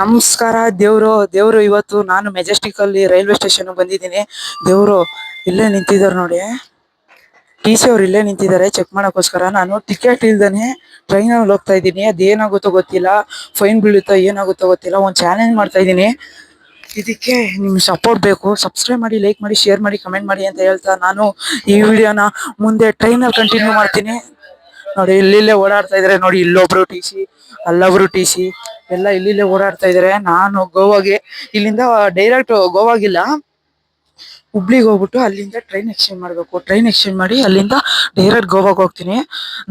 ನಮಸ್ಕಾರ ದೇವ್ರು ಇವತ್ತು ನಾನು ಮೆಜೆಸ್ಟಿಕ್ ಅಲ್ಲಿ ರೈಲ್ವೆ ಸ್ಟೇಷನ್ ಬಂದಿದ್ದೀನಿ. ದೇವ್ರು ಇಲ್ಲೇ ನಿಂತಿದ್ದಾರೆ ನೋಡಿ. ಟಿ ಸಿ ಅವ್ರು ಇಲ್ಲೇ ನಿಂತಿದ್ದಾರೆ ಚೆಕ್ ಮಾಡಕ್ಕೋಸ್ಕರ. ನಾನು ಟಿಕೆಟ್ ಇಲ್ದೇನೆ ಟ್ರೈನ್ ಅಲ್ಲಿ ಹೋಗ್ತಾ ಇದ್ದೀನಿ. ಅದೇನಾಗುತ್ತೋ ಗೊತ್ತಿಲ್ಲ, ಫೈನ್ ಬೀಳುತ್ತೋ ಏನಾಗುತ್ತೋ ಗೊತ್ತಿಲ್ಲ. ಒಂದು ಚಾಲೆಂಜ್ ಮಾಡ್ತಾ ಇದ್ದೀನಿ. ಇದಕ್ಕೆ ನಿಮ್ ಸಪೋರ್ಟ್ ಬೇಕು. ಸಬ್ಸ್ಕ್ರೈಬ್ ಮಾಡಿ, ಲೈಕ್ ಮಾಡಿ, ಶೇರ್ ಮಾಡಿ, ಕಮೆಂಟ್ ಮಾಡಿ ಅಂತ ಹೇಳ್ತಾ ನಾನು ಈ ವಿಡಿಯೋನ ಮುಂದೆ ಟ್ರೈನ್ ಅಲ್ಲಿ ಕಂಟಿನ್ಯೂ ಮಾಡ್ತೀನಿ. ನೋಡಿ ಇಲ್ಲಿಲ್ಲೇ ಓಡಾಡ್ತಾ ಇದಾರೆ ನೋಡಿ. ಇಲ್ಲೊಬ್ರು ಟಿ ಸಿ, ಅಲ್ಲೊಬ್ರು ಟಿ ಸಿ, ಎಲ್ಲ ಇಲ್ಲಿಲ್ಲೇ ಓಡಾಡ್ತಾ ಇದಾರೆ. ನಾನು ಗೋವಾಗೆ, ಇಲ್ಲಿಂದ ಡೈರೆಕ್ಟ್ ಗೋವಾಗಿಲ್ಲ, ಹುಬ್ಳಿಗೆ ಹೋಗ್ಬಿಟ್ಟು ಅಲ್ಲಿಂದ ಟ್ರೈನ್ ಎಕ್ಸ್ಚೇಂಜ್ ಮಾಡ್ಬೇಕು. ಟ್ರೈನ್ ಎಕ್ಸ್ಚೇಂಜ್ ಮಾಡಿ ಅಲ್ಲಿಂದ ಡೈರೆಕ್ಟ್ ಗೋವಾಗೆ ಹೋಗ್ತೀನಿ.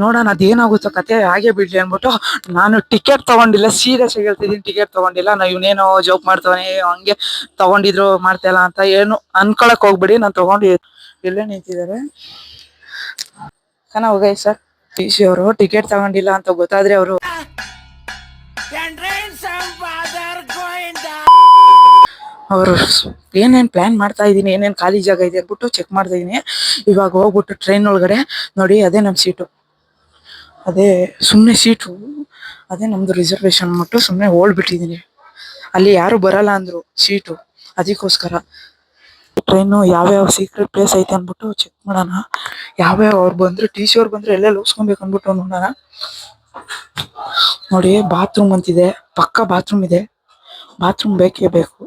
ನೋಡೋಣ ಅದೇನಾಗುತ್ತೋ ಕತೆ, ಹಾಗೆ ಬಿಡ್ಲಿ ಅನ್ಬಿಟ್ಟು ನಾನು ಟಿಕೆಟ್ ತಗೊಂಡಿಲ್ಲ. ಸೀರಿಯಸ್ ಆಗಿ ಹೇಳ್ತಿದ್ದೀನಿ, ಟಿಕೆಟ್ ತಗೊಂಡಿಲ್ಲ. ನಾವು ಇವನೇನೋ ಜೋಕ್ ಮಾಡ್ತಾನೆ, ಹಂಗೆ ತಗೊಂಡಿದ್ರು ಮಾಡ್ತಾ ಇಲ್ಲ ಅಂತ ಏನು ಅನ್ಕೊಳಕ್ ಹೋಗ್ಬಿಡಿ. ನಾನು ತಗೊಂಡು ಇಲ್ಲೇ ನಿಂತಿದ್ದಾರೆ. ಕನ ಹೋಗೈ ಸರ್, ಟಿ ಸಿ ಅವರು ಟಿಕೆಟ್ ತಗೊಂಡಿಲ್ಲ ಅಂತ ಗೊತ್ತಾದ್ರೆ ಅವರು ಏನೇನ್ ಪ್ಲಾನ್ ಮಾಡ್ತಾ ಇದೀನಿ, ಏನೇನ್ ಖಾಲಿ ಜಾಗ ಇದೆ ಅಂದ್ಬಿಟ್ಟು ಚೆಕ್ ಮಾಡ್ತಾ ಇದೀನಿ. ಇವಾಗ ಹೋಗ್ಬಿಟ್ಟು ಟ್ರೈನ್ ಒಳಗಡೆ ನೋಡಿ, ಅದೇ ನಮ್ ಸೀಟು, ಅದೇ ಸುಮ್ನೆ ಸೀಟು, ಅದೇ ನಮ್ದು ರಿಸರ್ವೇಶನ್ ಅಂದ್ಬಿಟ್ಟು ಸುಮ್ನೆ ಓಡ್ಬಿಟ್ಟಿದೀನಿ. ಅಲ್ಲಿ ಯಾರು ಬರಲ್ಲ ಅಂದ್ರು ಸೀಟು, ಅದಕ್ಕೋಸ್ಕರ ಟ್ರೈನು ಯಾವ್ಯಾವ ಸೀಕ್ರೆಟ್ ಪ್ಲೇಸ್ ಐತೆ ಅಂದ್ಬಿಟ್ಟು ಚೆಕ್ ಮಾಡೋಣ. ಯಾವ್ಯಾವ ಅವ್ರು ಬಂದ್ರೆ, ಟಿ ಸಿ ಅವ್ರು ಬಂದ್ರೆ ಎಲ್ಲೆಲ್ಲಿ ಹೋಗ್ಸ್ಕೊಬೇಕು ಅಂದ್ಬಿಟ್ಟು ನೋಡೋಣ. ನೋಡಿ ಬಾತ್ರೂಮ್ ಅಂತಿದೆ, ಪಕ್ಕ ಬಾತ್ರೂಮ್ ಇದೆ. ಬಾತ್ರೂಮ್ ಬೇಕೇ ಬೇಕು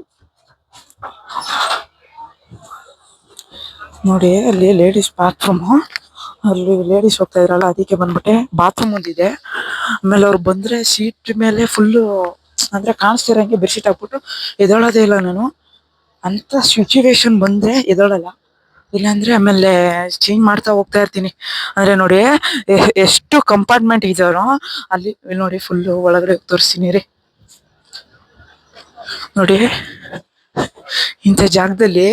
ನೋಡಿ. ಅಲ್ಲಿ ಲೇಡೀಸ್ ಬಾತ್ರೂಮು, ಅಲ್ಲಿ ಲೇಡೀಸ್ ಹೋಗ್ತಾ ಇದ್ರಲ್ಲ ಅದಕ್ಕೆ ಬಂದ್ಬಿಟ್ಟೆ. ಬಾತ್ರೂಮ್ ಒಂದಿದೆ. ಆಮೇಲೆ ಅವ್ರು ಬಂದ್ರೆ ಸೀಟ್ ಮೇಲೆ ಫುಲ್ಲು ಅಂದ್ರೆ ಕಾಣಿಸ್ತಿರಂಗೆ ಬೆಡ್ಶೀಟ್ ಹಾಕ್ಬಿಟ್ಟು ಎದೊಳೋದೇ ಇಲ್ಲ ನಾನು. ಅಂತ ಸಿಚುವೇಶನ್ ಬಂದ್ರೆ ಎದೊಳಲ್ಲ, ಇಲ್ಲಾಂದ್ರೆ ಆಮೇಲೆ ಚೇಂಜ್ ಮಾಡ್ತಾ ಹೋಗ್ತಾ ಇರ್ತೀನಿ. ಅಂದ್ರೆ ನೋಡಿ ಎಷ್ಟು ಕಂಪಾರ್ಟ್ಮೆಂಟ್ ಇದಾರೋ ಅಲ್ಲಿ ನೋಡಿ. ಫುಲ್ಲು ಒಳಗಡೆ ತೋರಿಸ್ತೀನಿ ರೀ. ನೋಡಿ ಇಂಥ ಜಾಗದಲ್ಲಿ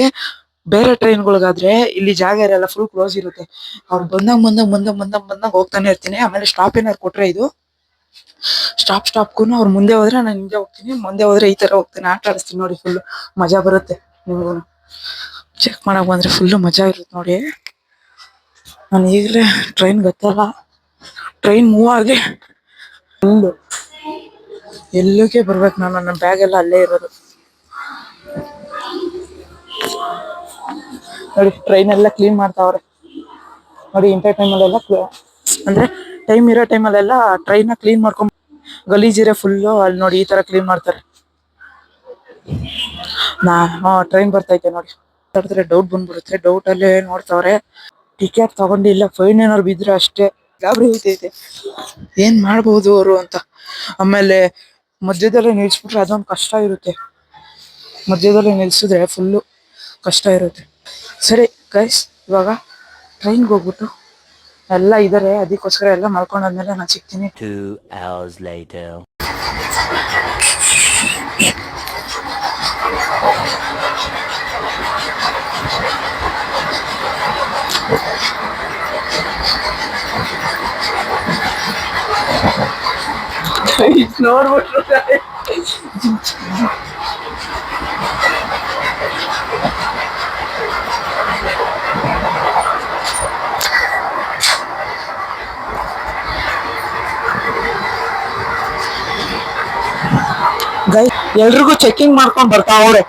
ಬೇರೆ ಟ್ರೈನ್ಗಳಿಗಾದ್ರೆ ಇಲ್ಲಿ ಜಾಗ ಇರಲ್ಲ, ಫುಲ್ ಕ್ಲೋಸ್ ಇರುತ್ತೆ. ಅವ್ರು ಬಂದಂಗ್ ಹೋಗ್ತಾನೆ ಇರ್ತೀನಿ. ಆಮೇಲೆ ಸ್ಟಾಪ್ ಏನಾರು ಕೊಟ್ರೆ, ಇದು ಸ್ಟಾಪ್ಗೂ ಅವ್ರು ಮುಂದೆ ಹೋದ್ರೆ ನಾನು ಹಿಂದೆ ಹೋಗ್ತೀನಿ, ಮುಂದೆ ಹೋದ್ರೆ ಈ ತರ ಹೋಗ್ತೀನಿ. ಆಟ ಆಡಿಸ್ತೀನಿ ನೋಡಿ. ಫುಲ್ ಮಜಾ ಬರುತ್ತೆ. ನಿಮ್ಗೂ ಚೆಕ್ ಮಾಡಕ್ ಬಂದ್ರೆ ಫುಲ್ಲು ಮಜಾ ಇರುತ್ತೆ ನೋಡಿ. ನಾನು ಈಗಲೇ ಟ್ರೈನ್ ಗೊತ್ತಲ್ಲ, ಟ್ರೈನ್ ಮೂವ್ ಆಗಿ ಫುಲ್ಲು ಎಲ್ಲಿಗೆ ಬರ್ಬೇಕು. ನಾನು ನನ್ನ ಬ್ಯಾಗ್ ಎಲ್ಲ ಅಲ್ಲೇ ಇರೋದು ನೋಡಿ. ಟ್ರೈನ್ ಎಲ್ಲ ಕ್ಲೀನ್ ಮಾಡ್ತಾವ್ರೆ ನೋಡಿ. ಇಂಥ ಟೈಮಲ್ಲೆಲ್ಲ ಅಂದ್ರೆ ಟೈಮ್ ಇರೋ ಟೈಮಲ್ಲೆಲ್ಲ ಟ್ರೈನ್ ಕ್ಲೀನ್ ಮಾಡ್ಕೊಂಡ್ ಗಲೀಜಿರೆ ಫುಲ್ಲು ಅಲ್ಲಿ ನೋಡಿ ಈ ತರ ಕ್ಲೀನ್ ಮಾಡ್ತಾರೆ. ಟ್ರೈನ್ ಬರ್ತೈತೆ ನೋಡಿ. ಡೌಟ್ ಬಂದ್ಬಿಡುತ್ತೆ. ಡೌಟ್ ಅಲ್ಲೇ ನೋಡ್ತಾವ್ರೆ. ಟಿಕೆಟ್ ತಗೊಂಡಿಲ್ಲ, ಫೈನ್ ಏನಾರು ಬಿದ್ರೆ ಅಷ್ಟೇ ಗಾಬರಿ ಹೋಗ್ತೈತೆ. ಏನ್ ಮಾಡ್ಬೋದು ಅವರು ಅಂತ. ಆಮೇಲೆ ಮಧ್ಯದಲ್ಲೇ ನಿಲ್ಸ್ಬಿಟ್ರೆ ಅದೊಂದು ಕಷ್ಟ ಇರುತ್ತೆ. ಮಧ್ಯದಲ್ಲೇ ನಿಲ್ಸಿದ್ರೆ ಫುಲ್ಲು ಕಷ್ಟ ಇರುತ್ತೆ. ಸರಿ ಗೈಸ್, ಇವಾಗ ಟ್ರೈನ್ಗೆ ಹೋಗ್ಬಿಟ್ಟು ಎಲ್ಲ ಇದಾರೆ, ಅದಕ್ಕೋಸ್ಕರ ಎಲ್ಲ ಮಲ್ಕೊಂಡಾದ್ಮೇಲೆ ನಾನು ಸಿಗ್ತೀನಿ. 2 hours later. ನೋಡ್ಬಿಟ್ರು ಎಲ್ರಿಗೂ ಚೆಕಿಂಗ್ ಮಾಡ್ಕೊಂಡ್ ಬರ್ತಾವ್ರೆ.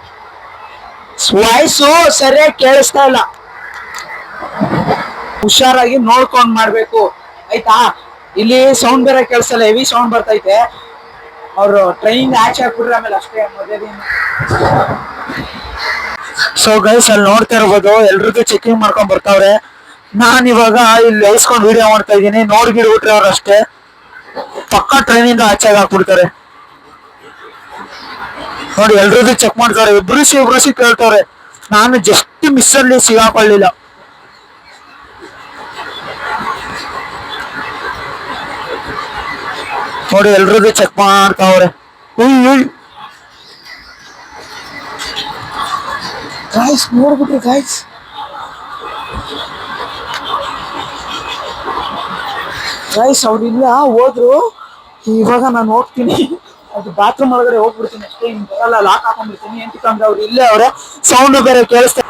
ವಾಯ್ಸು ಸರಿಯಾಗಿ ಕೇಳಿಸ್ತಾ ಇಲ್ಲ, ಹುಷಾರಾಗಿ ನೋಡ್ಕೊಂಡ್ ಮಾಡ್ಬೇಕು ಆಯ್ತಾ. ಇಲ್ಲಿ ಸೌಂಡ್ ಬೇರೆ ಕೇಳಿಸಲ್ಲ, ಹೆವಿ ಸೌಂಡ್ ಬರ್ತೈತೆ. ಅವ್ರು ಟ್ರೈನ್ ಆಚೆ ಹಾಕ್ಬಿಟ್ರೆ ಆಮೇಲೆ ಅಷ್ಟೇ ಮಧ್ಯದಿಂದ. ಸೊ ಗೈಸ್, ಅಲ್ಲಿ ನೋಡ್ತಾ ಇರ್ಬೋದು ಎಲ್ರಿಗೂ ಚೆಕಿಂಗ್ ಮಾಡ್ಕೊಂಡ್ ಬರ್ತಾವ್ರೆ. ನಾನ್ ಇವಾಗ ಇಲ್ಲಿ ಇಸ್ಕೊಂಡ್ ವಿಡಿಯೋ ಮಾಡ್ತಾ ಇದ್ದೀನಿ. ನೋಡ್ಬಿಡ್ಬಿಟ್ರೆ ಅವ್ರು ಅಷ್ಟೇ ಪಕ್ಕ ಟ್ರೈನಿಂದ ಆಚೆಗೆ ಹಾಕ್ಬಿಡ್ತಾರೆ ನೋಡಿ. ಎಲ್ರಿಗೂ ಚೆಕ್ ಮಾಡ್ತಾರೆ, ಇಬ್ರು ಕೇಳ್ತಾರೆ. ನಾನು ಜಸ್ಟ್ ಮಿಸ್ ಅಲ್ಲಿ ಸಿಗಾಕೊಳ್ಳಿಲ್ಲ. ನೋಡಿ ಎಲ್ರಿಗೂ ಚೆಕ್ ಮಾಡ್ತಾವ್ರೆ. ಗಾಯ್ಸ್ ನೋಡ್ಬಿಟ್ರಿ ಗಾಯ್ಸ್, ಅವ್ರಿಲ್ಲ ಹೋದ್ರು. ಇವಾಗ ನಾನು ಹೋಗ್ತೀನಿ, ಅದು ಬಾತ್ರೂಮ್ ಒಳಗಡೆ ಹೋಗ್ಬಿಡ್ತೀನಿ ಅಷ್ಟೇ. ಹಿಂಗ್ ಬರಲ್ಲ, ಲಾಕ್ ಹಾಕೊಂಡ್ಬಿಡ್ತೀನಿ. ಎಂತಂದ್ರೆ ಅವ್ರು ಇಲ್ಲೇ ಅವ್ರೆ, ಸೌಂಡ್ ಬೇರೆ ಕೇಳಿಸ್ತಾ.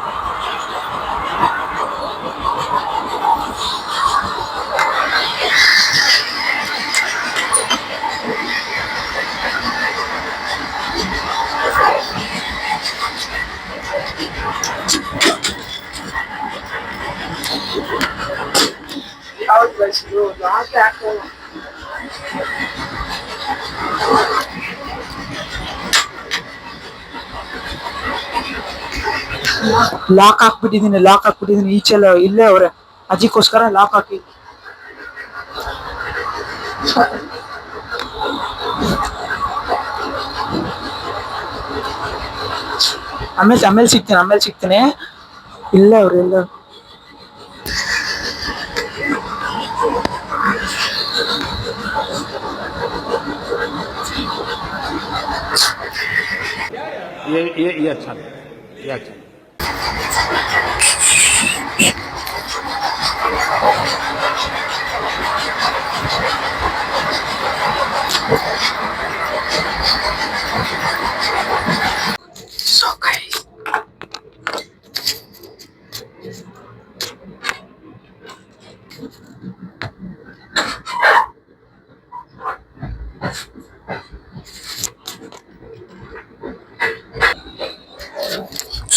ಲಾಕ್ ಹಾಕ್ಬಿಟ್ಟಿದೀನಿ ಈಚೆಲ್ಲ ಇಲ್ಲೇ ಅವ್ರೆ ಅದಕ್ಕೋಸ್ಕರ ಲಾಕ್ ಹಾಕಿ ಆಮೇಲೆ ಸಿಗ್ತೀನಿ ಇಲ್ಲ ಅವ್ರು ಎಲ್ಲ ये अच्छा है, ये अच्छा है।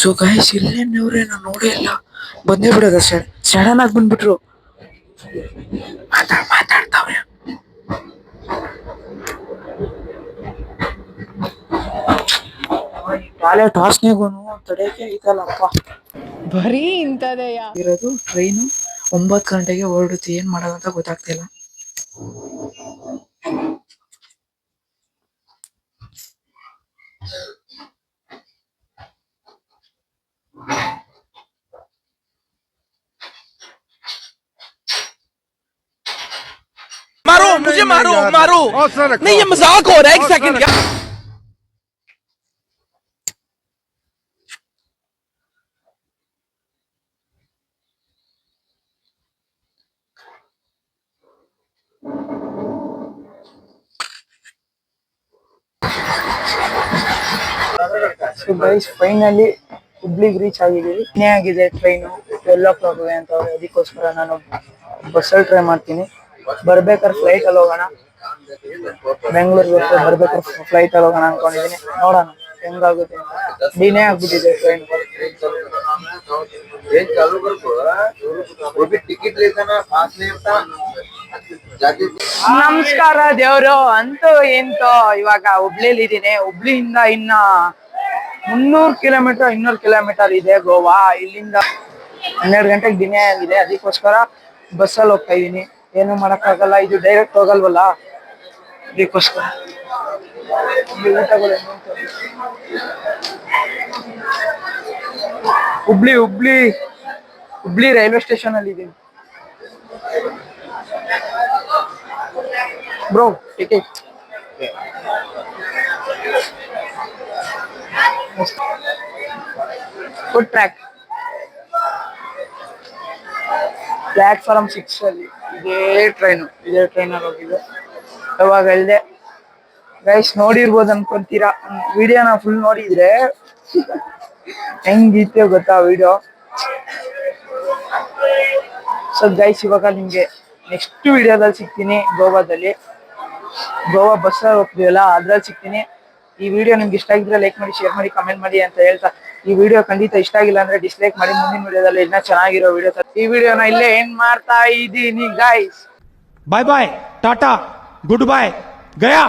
So guys, ಇಲ್ಲೇನವ್ರೆ ನಾನು ನೋಡೇ ಇಲ್ಲ ಬಂದೇ ಬಿಡೋದ ಸಡನ್ ಆಗಿ ಬಂದ್ಬಿಟ್ರು ಮಾತಾಡ್ತಾವ್ರೆ ಟಾಯ್ಲೆಟ್ ವಾಸನೆಗೂನು ತಡೆಯಕ್ಕೆ ಐತಲ್ಲಪ್ಪ ಬರೀ ಇಂಥದೆಯಾ ಇರೋದು ಟ್ರೈನು 9 ಗಂಟೆಗೆ ಹೊರಡುತ್ತೆ ಏನ್ ಮಾಡೋದಂತ ಗೊತ್ತಾಗ್ತಿಲ್ಲ मारो मुझे मारो नहीं ये मजाक हो रहा है एक सेकंड यार ಫೈನಲಿ ಹುಬ್ಳಿಗೆ ರೀಚ್ ಆಗಿದ್ದೀವಿ ಆಗಿದೆ ಟ್ರೈನು 12 o'clock ಅಂತ ಅದಕ್ಕೋಸ್ಕರ ನಾನು ಬಸ್ಸಲ್ಲಿ ಟ್ರೈ ಮಾಡ್ತೀನಿ ಬರ್ಬೇಕಾದ್ರೆ ಫ್ಲೈಟ್ ಅಲ್ಲಿ ಹೋಗೋಣ ಬೆಂಗಳೂರಿಗೆ ಬರ್ಬೇಕಾದ್ರೆ ಫ್ಲೈಟ್ ಅಲ್ಲಿ ಹೋಗೋಣ ಅನ್ಕೊಂಡಿದೀನಿ ನೋಡೋಣ ಹೆಂಗಾಗುತ್ತೆ ಅಂತ ಡಿನೇ ಆಗ್ಬಿಟ್ಟಿದೆ ಟ್ರೈನ್ ನಮಸ್ಕಾರ ದೇವ್ರು ಅಂತೂ ಎಂತೋ ಇವಾಗ ಹುಬ್ಳಿಲಿ ಇದೀನಿ ಹುಬ್ಳಿಯಿಂದ ಇನ್ನ 300 ಕಿಲೋಮೀಟರ್ 200 ಕಿಲೋಮೀಟರ್ ಇದೆ ಗೋವಾ ಇಲ್ಲಿಂದ 12 ಗಂಟೆಗೆ ದಿನೇ ಆಗಿದೆ ಅದಕ್ಕೋಸ್ಕರ ಬಸ್ಸಲ್ಲಿ ಹೋಗ್ತಾ ಇದೀನಿ ಏನು ಮಾಡಕ್ಕಾಗಲ್ಲ ಇದು ಡೈರೆಕ್ಟ್ ಹೋಗಲ್ವಲ್ಲ ಅದಕ್ಕೋಸ್ಕರ ಹುಬ್ಳಿ ರೈಲ್ವೆ ಸ್ಟೇಷನ್ ಅಲ್ಲಿ ಇದೀನಿ bro ticket food track platform 6 ಅಲ್ಲಿ ಇದೇ ಟ್ರೈನಲ್ಲಿ ಹೋಗಿದೆ ಯಾವಾಗ ಅಲ್ಲದೆ ಗೈಸ್ ನೋಡಿರ್ಬೋದು ಅನ್ಕೊಂತೀರಾ ವಿಡಿಯೋನ ಫುಲ್ ನೋಡಿದ್ರೆ ಹೆಂಗಿತ್ತು ಗೊತ್ತಾ ವಿಡಿಯೋ ಸೊ ಗೈಸ್ ಇವಾಗ ನಿಮ್ಗೆ ನೆಕ್ಸ್ಟ್ ವಿಡಿಯೋದಲ್ಲಿ ಸಿಗ್ತೀನಿ ಗೋವಾ ಬಸ್ಸಲ್ಲಿ ಹೋಗ್ತೀವಲ್ಲ ಅದ್ರಲ್ಲಿ ಸಿಗ್ತೀನಿ ಈ ವಿಡಿಯೋ ನಿಮ್ಗೆ ಇಷ್ಟ ಆಗಿದ್ರೆ ಲೈಕ್ ಮಾಡಿ ಶೇರ್ ಮಾಡಿ ಕಮೆಂಟ್ ಮಾಡಿ ಅಂತ ಹೇಳ್ತಾ ಈ ವಿಡಿಯೋ ಖಂಡಿತ ಇಷ್ಟ ಆಗಿಲ್ಲ ಅಂದ್ರೆ ಡಿಸ್ಲೈಕ್ ಮಾಡಿ ಮುಂದಿನ ವಿಡಿಯೋದಲ್ಲಿ ಇನ್ನೂ ಚೆನ್ನಾಗಿರೋ ವಿಡಿಯೋ ಈ ವಿಡಿಯೋನ ಇಲ್ಲೇ ಏನ್ ಮಾಡ್ತಾ ಇದ್ದೀನಿ guys bye bye tata goodbye गया।